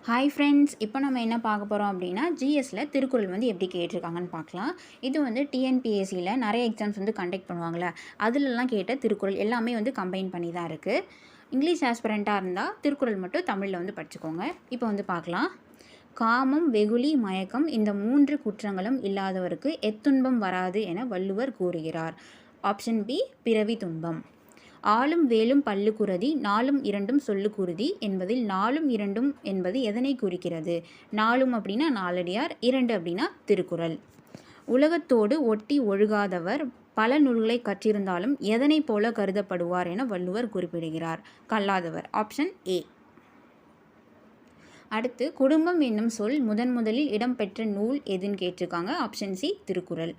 Hi friends, இப்போ நம்ம என்ன பார்க்க போகிறோம் அப்படின்னா ஜிஎஸ்சில் திருக்குறள் வந்து எப்படி கேட்டிருக்காங்கன்னு பார்க்கலாம். இது வந்து டிஎன்பிஎஸ்சியில் நிறைய எக்ஸாம்ஸ் வந்து கண்டக்ட் பண்ணுவாங்கள்ல, அதிலெல்லாம் கேட்ட திருக்குறள் எல்லாமே வந்து கம்பைன் பண்ணி தான் இருக்குது. இங்கிலீஷ் ஆஸ்பிரண்ட்டாக இருந்தால் திருக்குறள் மட்டும் தமிழில் வந்து படிச்சுக்கோங்க. இப்போ வந்து பார்க்கலாம். காமம், வெகுளி, மயக்கம் இந்த 3 குற்றங்களும் இல்லாதவருக்கு எத்துன்பம் வராது என வள்ளுவர் கூறுகிறார். ஆப்ஷன் பி பிறவி துன்பம். ஆலும் வேலும் பல்லு குறதி, நாலும் இரண்டும் சொல்லு குருதி என்பதில் நாலும் இரண்டும் என்பது எதனை குறிக்கிறது? நாலும் அப்படின்னா நாலடியார், 2 அப்படின்னா திருக்குறள். உலகத்தோடு ஒட்டி ஒழுகாதவர் பல நூல்களை கற்றிருந்தாலும் எதனை போல கருதப்படுவார் என வள்ளுவர் குறிப்பிடுகிறார்? கல்லாதவர். Option A. அடுத்து, குடும்பம் என்னும் சொல் முதலில் இடம்பெற்ற நூல் எதுன்னு கேட்டிருக்காங்க. Option C Thirukkural.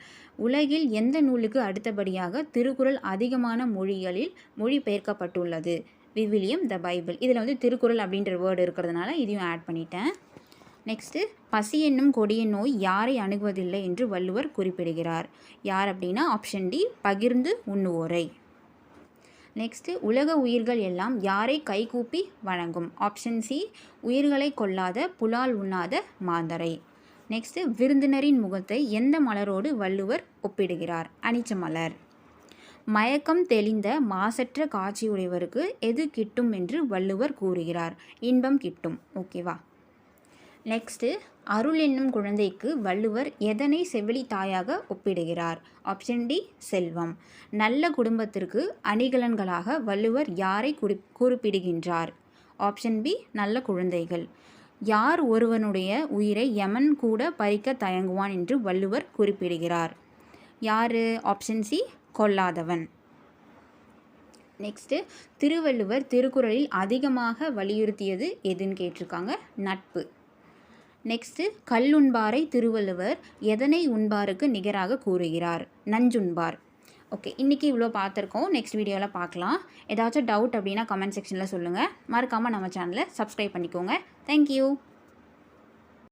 உலகில் எந்த நூலுக்கு அடுத்தபடியாக திருக்குறள் அதிகமான மொழிகளில் மொழிபெயர்க்கப்பட்டுள்ளது? விவிலியம், த பைபிள். இதில் வந்து திருக்குறள் அப்படின்ற வேர்டு இருக்கிறதுனால இதையும் ஆட் பண்ணிட்டேன். நெக்ஸ்ட்டு, பசி என்னும் கொடிய நோய் யாரை அணுகுவதில்லை என்று வள்ளுவர் குறிப்பிடுகிறார்? யார் அப்படின்னா ஆப்ஷன் டி பகிர்ந்து உண்ணுவோரை. நெக்ஸ்ட்டு, உலக உயிர்கள் எல்லாம் யாரை கைகூப்பி வணங்கும்? ஆப்ஷன் சி உயிர்களை கொல்லாத புலால் உண்ணாத மாந்தரை. நெக்ஸ்ட்டு, விருந்தினரின் முகத்தை எந்த மலரோடு வள்ளுவர் ஒப்பிடுகிறார்? அனிச்ச மலர். மயக்கம் தெளிந்த மாசற்ற காட்சியுடையவருக்கு எது கிட்டும் என்று வள்ளுவர் கூறுகிறார்? இன்பம் கிட்டும். ஓகேவா? நெக்ஸ்ட்டு, அருள் என்னும் குழந்தைக்கு வள்ளுவர் எதனை செவிலி தாயாக ஒப்பிடுகிறார்? ஆப்ஷன் டி செல்வம். நல்ல குடும்பத்திற்கு அணிகலன்களாக வள்ளுவர் யாரை குறிப்பிடுகின்றார்? ஆப்ஷன் பி நல்ல குழந்தைகள். யார் ஒருவனுடைய உயிரை யமன் கூட பறிக்க தயங்குவான் என்று வள்ளுவர் குறிப்பிடுகிறார்? யார்? ஆப்ஷன் சி கொல்லாதவன். நெக்ஸ்ட்டு, திருவள்ளுவர் திருக்குறளில் அதிகமாக வலியுறுத்தியது எதுன்னு கேட்டிருக்காங்க? நட்பு. நெக்ஸ்ட்டு, கல்லுண்பாரை திருவள்ளுவர் எதனை உண்பாருக்கு நிகராக கூறுகிறார்? நஞ்சுண்பார். ஓகே, இன்றைக்கி இவ்வளோ பார்த்துருக்கோம். நெக்ஸ்ட் வீடியோவில் பார்க்கலாம். ஏதாச்சும் டவுட் அப்படின்னா கமெண்ட் செக்ஷனில் சொல்லுங்கள். மறக்காமல் நம்ம சேனலை சப்ஸ்கிரைப் பண்ணிக்கோங்க. தேங்க்யூ.